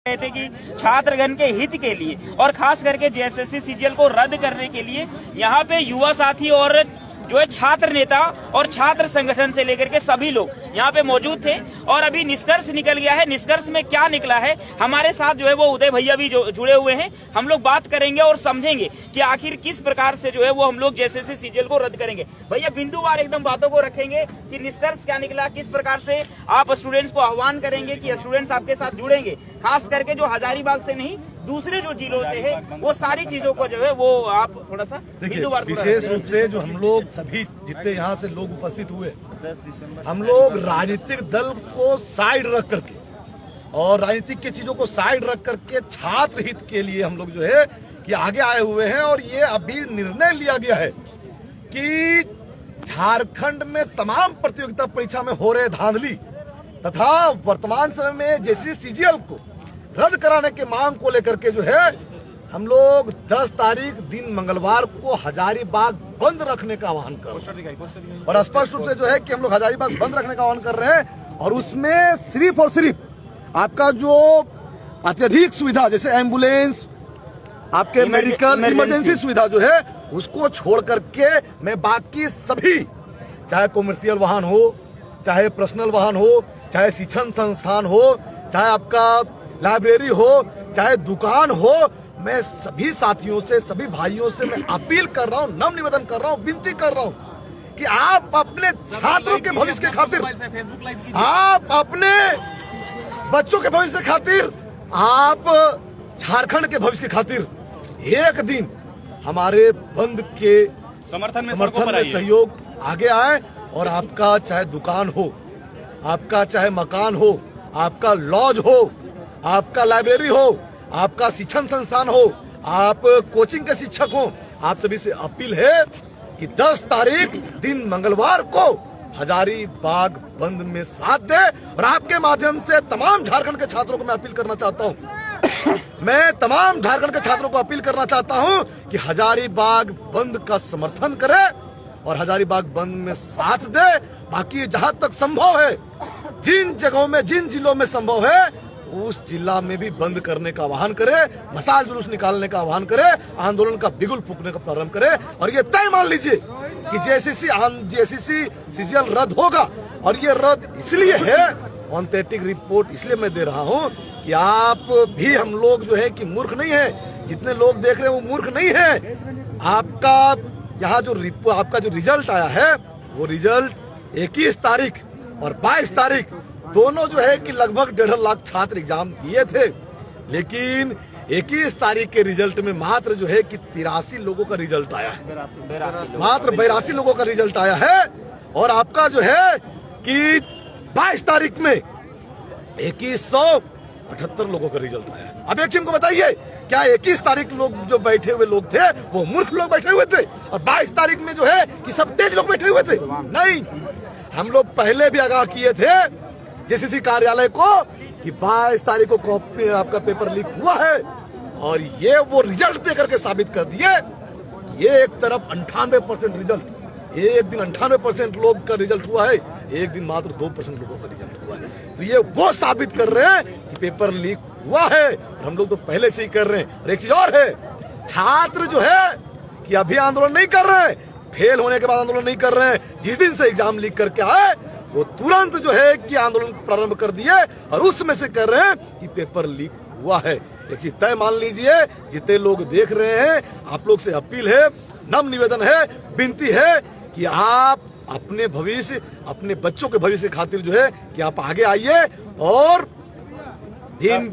थे कि छात्रगण के हित के लिए और खास करके जेएसएससी सीजीएल को रद्द करने के लिए यहाँ पे युवा साथी और जो है छात्र नेता और छात्र संगठन से लेकर के सभी लोग यहाँ पे मौजूद थे। और अभी निष्कर्ष निकल गया है। निष्कर्ष में क्या निकला है, हमारे साथ जो है वो उदय भैया भी जुड़े हुए हैं। हम लोग बात करेंगे और समझेंगे कि आखिर किस प्रकार से जो है वो हम लोग जेएसएससी सीजीएल को रद्द करेंगे। भैया बिंदुवार एकदम बातों को रखेंगे कि निष्कर्ष क्या निकला, किस प्रकार से आप स्टूडेंट्स को आह्वान करेंगे कि स्टूडेंट्स आपके साथ जुड़ेंगे, खास करके जो हजारीबाग से नहीं दूसरे जो जिलों से है, वो सारी चीजों को जो है वो आप थोड़ा सा देखिए। विशेष रूप से जो हम लोग सभी जितने यहाँ से लोग उपस्थित हुए, हम लोग राजनीतिक दल को साइड रख करके और राजनीतिक की चीजों को साइड रख करके छात्र हित के लिए हम लोग जो है कि आगे आए हुए हैं। और ये अभी निर्णय लिया गया है कि झारखंड में तमाम प्रतियोगिता परीक्षा में हो रहे धांधली तथा वर्तमान समय में जेएसएससी सीजीएल को रद्द कराने के मांग को लेकर के जो है हम लोग 10 तारीख दिन मंगलवार को हजारीबाग बंद रखने का आह्वान कर रहे हैं। और स्पष्ट रूप से जो है कि हम लोग हजारीबाग बंद रखने का आह्वान कर रहे हैं। और उसमें सिर्फ और सिर्फ आपका जो अत्यधिक सुविधा जैसे एम्बुलेंस, आपके मेडिकल इमरजेंसी सुविधा जो है उसको छोड़ करके मैं बाकी सभी, चाहे कॉमर्शियल वाहन हो, चाहे पर्सनल वाहन हो, चाहे शिक्षण संस्थान हो, चाहे आपका लाइब्रेरी हो, चाहे दुकान हो, मैं सभी साथियों से, सभी भाइयों से मैं अपील कर रहा हूं, नम निवेदन कर रहा हूं, विनती कर रहा हूं कि आप अपने छात्रों के भविष्य के खातिर, आप अपने बच्चों के भविष्य के खातिर, आप झारखंड के भविष्य के खातिर एक दिन हमारे बंद के समर्थन में सहयोग आगे आए। और आपका चाहे दुकान हो, आपका चाहे मकान हो, आपका लॉज हो, आपका लाइब्रेरी हो, आपका शिक्षण संस्थान हो, आप कोचिंग के शिक्षक हो, आप सभी से अपील है कि 10 तारीख दिन मंगलवार को हजारीबाग बंद में साथ दे। और आपके माध्यम से तमाम झारखंड के छात्रों को मैं अपील करना चाहता हूं मैं तमाम झारखंड के छात्रों को अपील करना चाहता हूं कि हजारीबाग बंद का समर्थन करे और हजारीबाग बंद में साथ दे। बाकी जहां तक संभव है, जिन जगहों में, जिन जिलों में संभव है, उस जिला में भी बंद करने का आह्वान करे, मसाल जुलूस निकालने का आह्वान करे, आंदोलन का बिगुल फूकने का प्रारंभ करे। और ये तय मान लीजिए कि जेएसएससी सीजीएल रद्द होगा। और ये रद्द इसलिए है, ऑथेंटिक रिपोर्ट इसलिए मैं दे रहा हूं कि आप भी, हम लोग जो है कि मूर्ख नहीं है, जितने लोग देख रहे हैं वो मूर्ख नहीं है। आपका यहाँ जो आपका जो रिजल्ट आया है, वो रिजल्ट 21 तारीख और 22 तारीख दोनों जो है कि लगभग 1.5 लाख छात्र एग्जाम दिए थे। लेकिन 21 तारीख के रिजल्ट में मात्र जो है कि 83 लोगों का रिजल्ट आया है, मात्र 82 लोगों का रिजल्ट आया है। और आपका जो है कि 22 तारीख में 2178 लोगों का रिजल्ट आया है। अब एक चीज को बताइए, क्या 21 तारीख लोग जो बैठे हुए लोग थे वो मूर्ख लोग बैठे हुए थे और 22 तारीख में जो है कि सब तेज लोग बैठे हुए थे? नहीं, हम लोग पहले भी आगाह किए थे जेएसएससी कार्यालय को कि 22 तारीख को कॉपी आपका पेपर लीक हुआ है। और ये वो रिजल्ट देकर के साबित कर दिए। ये एक तरफ 98% रिजल्ट, एक दिन 98% लोग का रिजल्ट हुआ है, एक दिन मात्र 2% लोगों का रिजल्ट हुआ है। तो ये वो साबित कर रहे हैं कि पेपर लीक हुआ है। हम लोग तो पहले से ही कर रहे हैं। और एक चीज और है, छात्र जो है कि अभी आंदोलन नहीं कर रहे हैं, फेल होने के बाद आंदोलन नहीं कर रहे हैं। जिस दिन से एग्जाम लीक करके आए वो तुरंत जो है कि आंदोलन प्रारंभ कर दिए और उसमें से कर रहे हैं कि पेपर लीक हुआ है। एक चीज तय मान लीजिए, जितने लोग देख रहे हैं, आप लोग से अपील है, नम निवेदन है, विनती है कि आप अपने भविष्य, अपने बच्चों के भविष्य खातिर जो है कि आप आगे आइए। और दिन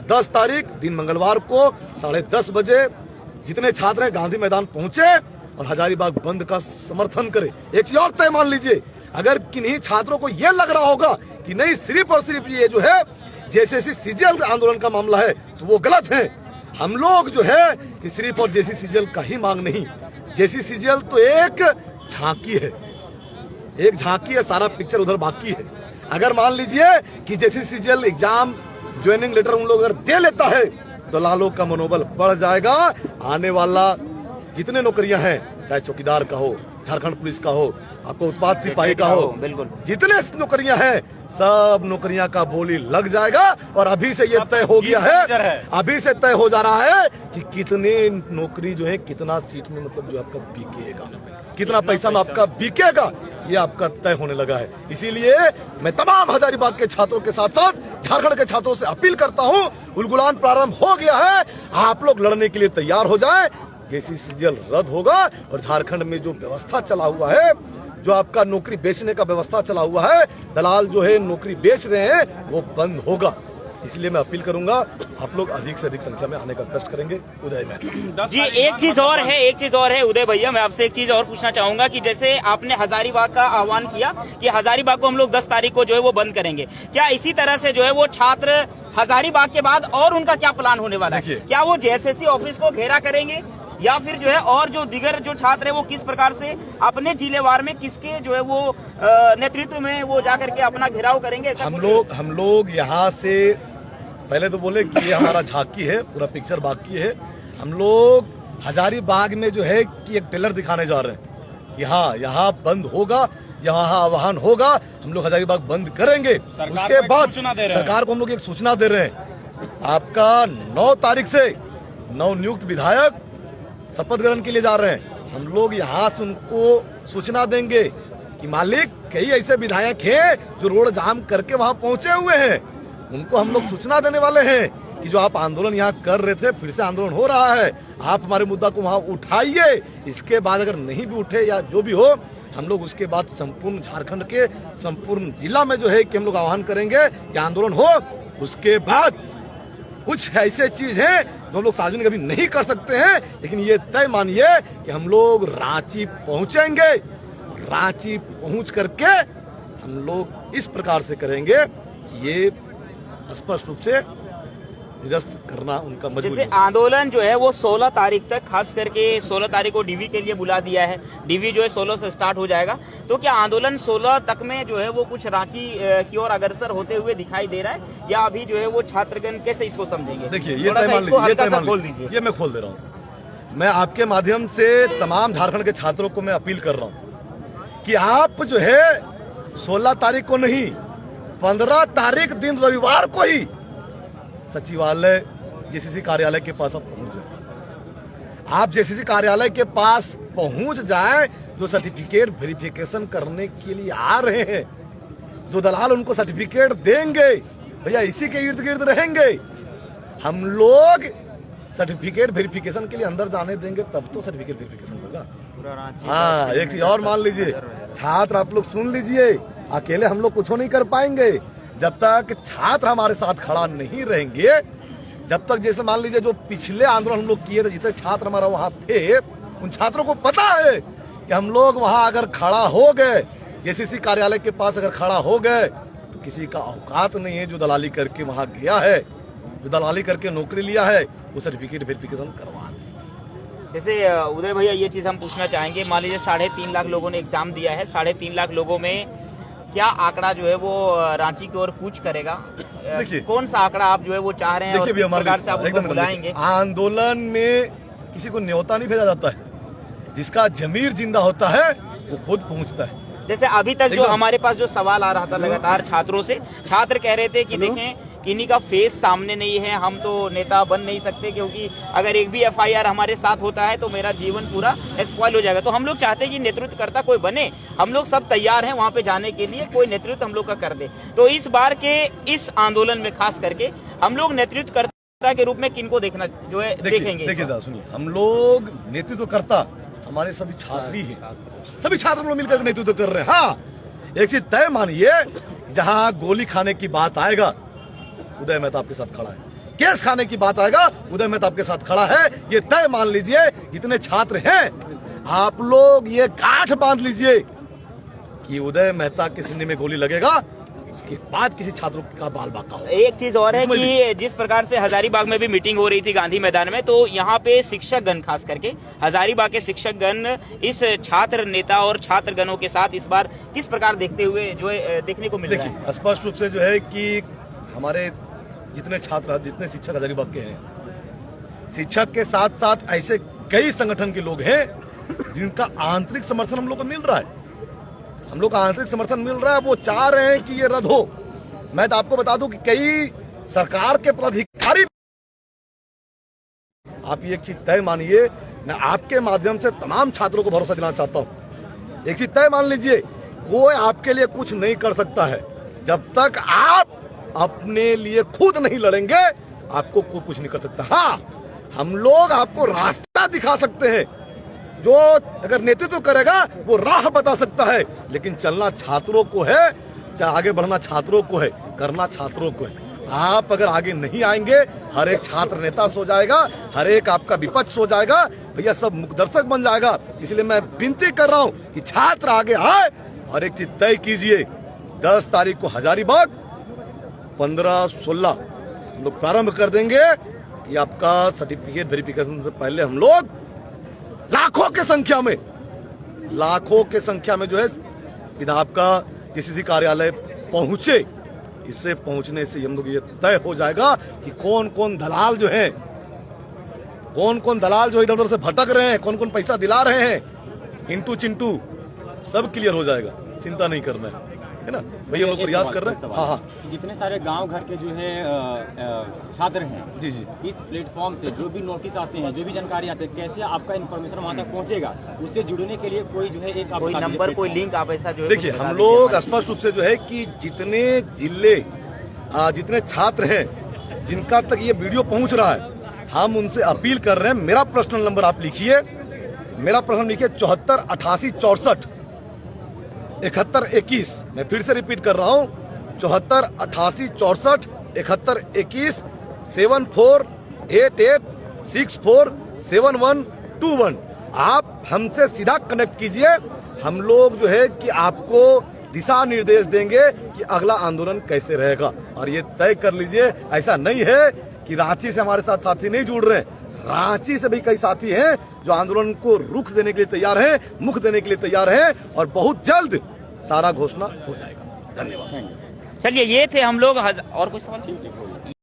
10 तारीख दिन मंगलवार को 10:30 बजे जितने छात्र हैं गांधी मैदान पहुंचे और हजारीबाग बंद का समर्थन करें। एक चीज और तय मान लीजिए, अगर किन्हीं छात्रों को यह लग रहा होगा कि नहीं सिर्फ और सिर्फ ये जो है जेएसएससी सीजीएल आंदोलन का मामला है, तो वो गलत है। हम लोग जो है कि सिर्फ और जेएसएससी सीजीएल का ही मांग नहीं, जेएसएससी सीजीएल तो एक झांकी है, एक झांकी है, सारा पिक्चर उधर बाकी है। अगर मान लीजिए कि JSSC CGL exam joining letter उन लोग अगर दे लेता है तो लालों का मनोबल बढ़ जाएगा। आने वाला जितने नौकरियां हैं, चाहे चौकीदार का हो, झारखंड पुलिस का हो, आपको उत्पाद सिपाही का हो, बिल्कुल जितने नौकरियां हैं सब नौकरियां का बोली लग जाएगा। और अभी से ये तय हो गया है, अभी से तय हो जा रहा है कि कितने नौकरी जो है कितना सीट में मतलब जो आपका बिकेगा, कितना पैसा में आपका बिकेगा, ये आपका तय होने लगा है। इसीलिए मैं तमाम हजारीबाग के छात्रों के साथ साथ झारखंड के छात्रों से अपील करता हूं, उलगुलान प्रारंभ हो गया है, आप लोग लड़ने के लिए तैयार हो जाए। जेसीसीजीएल रद्द होगा और झारखंड में जो व्यवस्था चला हुआ है, जो आपका नौकरी बेचने का व्यवस्था चला हुआ है, दलाल जो है नौकरी बेच रहे हैं, वो बंद होगा। इसलिए मैं अपील करूंगा आप लोग अधिक से अधिक संख्या में आने का कष्ट करेंगे। उदय में जी एक चीज और है उदय भैया, मैं आपसे एक चीज और पूछना चाहूंगा कि जैसे आपने हजारीबाग का आह्वान किया कि हजारीबाग को हम लोग 10 तारीख को जो है वो बंद करेंगे, क्या इसी तरह से जो है वो छात्र हजारीबाग के बाद और उनका क्या प्लान होने वाला है? क्या वो जेएसएससी ऑफिस को घेरा करेंगे या फिर जो है और जो दिगर जो छात्र है वो किस प्रकार से अपने जिलेवार में किसके जो है वो नेतृत्व में वो जाकर के अपना घेराव करेंगे? हम लोग यहाँ से पहले तो बोले कि ये हमारा झांकी है, पूरा पिक्चर बाकी है। हम लोग हजारीबाग में जो है कि एक टेलर दिखाने जा रहे हैं कि हाँ यहाँ बंद होगा, यहाँ आह्वान होगा, हम लोग हजारीबाग बंद करेंगे। उसके बाद सरकार को हम लोग एक सूचना दे रहे हैं, आपका 9 तारीख से नवनियुक्त विधायक शपथ ग्रहण के लिए जा रहे हैं। हम लोग यहाँ से उनको सूचना देंगे कि मालिक कई ऐसे विधायक हैं जो रोड जाम करके वहाँ पहुंचे हुए हैं, उनको हम लोग सूचना देने वाले हैं कि जो आप आंदोलन यहाँ कर रहे थे, फिर से आंदोलन हो रहा है, आप हमारे मुद्दा को वहाँ उठाइए। इसके बाद अगर नहीं भी उठे या जो भी हो, हम लोग उसके बाद संपूर्ण झारखंड के संपूर्ण जिला में जो है कि हम लोग आह्वान करेंगे कि आंदोलन हो। उसके बाद कुछ ऐसे चीज है जो हम लोग सार्वजनिक अभी नहीं कर सकते हैं, लेकिन ये तय मानिए कि हम लोग रांची पहुंचेंगे। रांची पहुंच करके हम लोग इस प्रकार से करेंगे कि ये स्पष्ट रूप से निरस्त करना उनका मजबूरी। जैसे आंदोलन जो है वो 16 तारीख तक, खास करके 16 तारीख को डीवी के लिए बुला दिया है, डीवी जो है 16 से स्टार्ट हो जाएगा, तो क्या आंदोलन 16 तक में जो है वो कुछ रांची की ओर अग्रसर होते हुए दिखाई दे रहा है, या अभी जो है वो छात्रगण कैसे इसको समझेंगे? देखिए ये खोल दीजिए, ये मैं खोल दे रहा हूँ। मैं आपके माध्यम से तमाम झारखंड के छात्रों को मैं अपील कर रहा हूँ कि आप जो है 16 तारीख को नहीं, 15 तारीख दिन रविवार को ही सचिवालय जेसीसी कार्यालय के पास आप पहुंच जाए। आप जेसीसी कार्यालय के पास पहुंच जाए, जो सर्टिफिकेट वेरिफिकेशन करने के लिए आ रहे हैं, जो दलाल उनको सर्टिफिकेट देंगे, भैया इसी के इर्द गिर्द रहेंगे। हम लोग सर्टिफिकेट वेरिफिकेशन के लिए अंदर जाने देंगे तब तो सर्टिफिकेट वेरिफिकेशन होगा। हाँ, एक चीज और मान लीजिए, छात्र आप लोग सुन लीजिए, अकेले हम लोग कुछ नहीं कर पाएंगे। जब तक छात्र हमारे साथ खड़ा नहीं रहेंगे, जब तक जैसे मान लीजिए जो पिछले आंदोलन हम लोग किए थे, जितने छात्र हमारा वहां थे, उन छात्रों को पता है कि हम लोग वहां अगर खड़ा हो गए, जेसीसी कार्यालय के पास अगर खड़ा हो गए, तो किसी का औकात नहीं है जो दलाली करके वहां गया है, जो दलाली करके नौकरी लिया है, वो सर्टिफिकेट वेरिफिकेशन करवा दे। जैसे उदय भैया ये चीज हम पूछना चाहेंगे, मान लीजिए 3.5 लाख लोगों ने एग्जाम दिया है, 3.5 लाख लोगों में क्या आंकड़ा जो है वो रांची की ओर कूच करेगा? कौन सा आंकड़ा आप जो है वो चाह रहे हैं और किस प्रकार से आप उनको बुलाएंगे? आंदोलन में किसी को न्योता नहीं भेजा जाता है, जिसका जमीर जिंदा होता है वो खुद पहुंचता है। जैसे अभी तक जो हमारे पास जो सवाल आ रहा था लगातार छात्रों से, छात्र कह रहे थे कि देखें किन्हीं का फेस सामने नहीं है, हम तो नेता बन नहीं सकते, क्योंकि अगर एक भी एफआईआर हमारे साथ होता है तो मेरा जीवन पूरा एक्सपॉइल हो जाएगा। तो हम लोग चाहते हैं कि नेतृत्वकर्ता कोई बने, हम लोग सब तैयार हैं वहां पे जाने के लिए, कोई नेतृत्व हम लोग का कर दे। तो इस बार के इस आंदोलन में खास करके हम लोग नेतृत्वकर्ता के रूप में किनको देखना जो है देखेंगे? देखिए सुनिए, हम लोग नेतृत्वकर्ता हमारे सभी छात्र ही हैं, सभी छात्र लोग मिलकर नेतृत्व कर रहे हैं। हाँ, एक चीज तय मानिए, जहां गोली खाने की बात आएगा उदय मेहता आपके साथ खड़ा है, केस खाने की बात आएगा उदय मेहता आपके साथ खड़ा है। ये तय मान लीजिए, जितने छात्र हैं आप लोग ये गांठ बांध लीजिए कि उदय मेहता के सीने में गोली लगेगा, उसके बाद किसी छात्रों का बाल बाका हो। एक चीज और है कि जिस प्रकार से हजारीबाग में भी मीटिंग हो रही थी गांधी मैदान में, तो यहाँ पे शिक्षकगण, खास करके हजारीबाग के शिक्षकगण इस छात्र नेता और छात्रगणों के साथ इस बार किस प्रकार देखते हुए जो है देखने को मिल रहा है? स्पष्ट रूप से जो है कि हमारे जितने छात्र, जितने शिक्षक हजारीबाग के हैं, शिक्षक के साथ साथ ऐसे कई संगठन के लोग हैं जिनका आंतरिक समर्थन हम लोग को मिल रहा है। हम लोग का आंतरिक समर्थन मिल रहा है, वो चाह रहे हैं कि ये रद्द हो। मैं तो आपको बता दूं कि कई सरकार के पदाधिकारी, आप ये एक चीज तय मानिए, मैं आपके माध्यम से तमाम छात्रों को भरोसा दिलाना चाहता हूं। एक चीज तय मान लीजिए, कोई आपके लिए कुछ नहीं कर सकता है जब तक आप अपने लिए खुद नहीं लड़ेंगे। आपको कोई कुछ नहीं कर सकता। हाँ, हम लोग आपको रास्ता दिखा सकते हैं, जो अगर नेतृत्व करेगा वो राह बता सकता है, लेकिन चलना छात्रों को है, चाहे आगे बढ़ना छात्रों को है, करना छात्रों को है। आप अगर आगे नहीं आएंगे, हर एक छात्र नेता सो जाएगा, हर एक आपका विपक्ष सो जाएगा, भैया सब मुखदर्शक बन जाएगा। इसलिए मैं विनती कर रहा हूं कि छात्र आगे आए और एक चीज तय कीजिए, 10 तारीख को हजारीबाग, 15-16 हम लोग प्रारंभ कर देंगे कि आपका सर्टिफिकेट वेरिफिकेशन से पहले हम लोग लाखों के संख्या में जो है विधायक का जीसीसी कार्यालय पहुंचे। इससे पहुंचने से हम लोग ये तय हो जाएगा कि कौन कौन दलाल जो इधर उधर से भटक रहे हैं, कौन कौन पैसा दिला रहे हैं, इंटू चिंटू सब क्लियर हो जाएगा। चिंता नहीं करना है ना भैया, हम लोग प्रयास कर रहे हैं। हाँ हाँ, जितने सारे गांव घर के जो है छात्र हैं, जी जी, इस प्लेटफॉर्म से जो भी नोटिस आते हैं, जो भी जानकारी आते हैं, कैसे आपका इन्फॉर्मेशन वहां तक पहुंचेगा, उससे जुड़ने के लिए कोई जो है एक कोई नंबर, कोई लिंक आप ऐसा जो है देखिए, हम लोग स्पष्ट रूप से जो है कि जितने जिले, जितने छात्र हैं जिनका तक ये वीडियो पहुंच रहा है, हम उनसे अपील कर रहे हैं। मेरा पर्सनल नंबर आप लिखिए, मेरा पर्सनल लिखिए 74 88 64 71 21। मैं फिर से रिपीट कर रहा हूं, 74 88 64 71 21, 7488 64 7121। आप हमसे सीधा कनेक्ट कीजिए। हम लोग जो है कि आपको दिशा निर्देश देंगे कि अगला आंदोलन कैसे रहेगा। और ये तय कर लीजिए, ऐसा नहीं है कि रांची से हमारे साथ साथी नहीं जुड़ रहे हैं, रांची से भी कई साथी हैं जो आंदोलन को रुख देने के लिए तैयार हैं, मुख देने के लिए तैयार हैं, और बहुत जल्द सारा घोषणा हो जाएगा। धन्यवाद। चलिए, ये थे हम लोग। और कुछ सवाल?